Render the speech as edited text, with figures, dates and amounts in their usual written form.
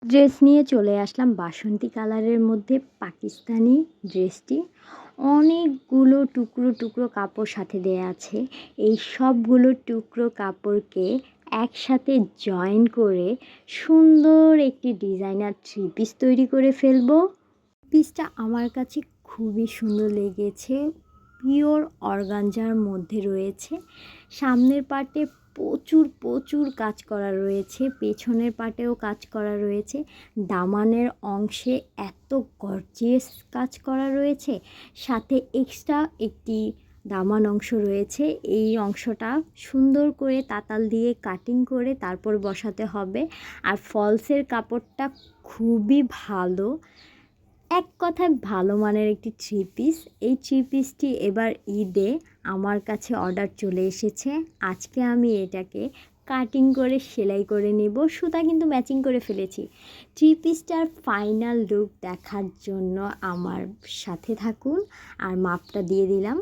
Dress নিয়ে চলে আসলাম বাসন্তী কালারের মধ্যে পাকিস্তানি ড্রেসটি। অনেকগুলো টুকরো টুকরো কাপড় সাথে দেয়া আছে। এই সবগুলো টুকরো কাপড়কে একসাথে জয়েন করে সুন্দর একটি ডিজাইনার থ্রি পিস তৈরি করে ফেলবো। পিসটা আমার কাছে খুবই সুন্দর লেগেছে। পিওর অর্গানজার মধ্যে রয়েছে। সামনের পার্টে প্রচুর প্রচুর কাজ করা রয়েছে, পেছনের পার্টেও কাজ করা রয়েছে। দামানের অংশে এত গর্জিয়াস কাজ করা রয়েছে, সাথে এক্সট্রা একটি দামান অংশ রয়েছে। এই অংশটা সুন্দর করে তাতাল দিয়ে কাটিং করে তারপর বসাতে হবে। আর ফলসের কাপড়টা খুবই ভালো, এক কথায় ভালো মানের একটি থ্রি পিস। এই থ্রি পিসটি এবার ঈদে আমার কাছে অর্ডার চলে এসেছে। আজকে আমি এটাকে কাটিং করে সেলাই করে নেব। সুতা কিন্তু ম্যাচিং করে ফেলেছি। থ্রি পিসটার ফাইনাল লুক দেখার জন্য আমার সাথে থাকুন। আর মাপটা দিয়ে দিলাম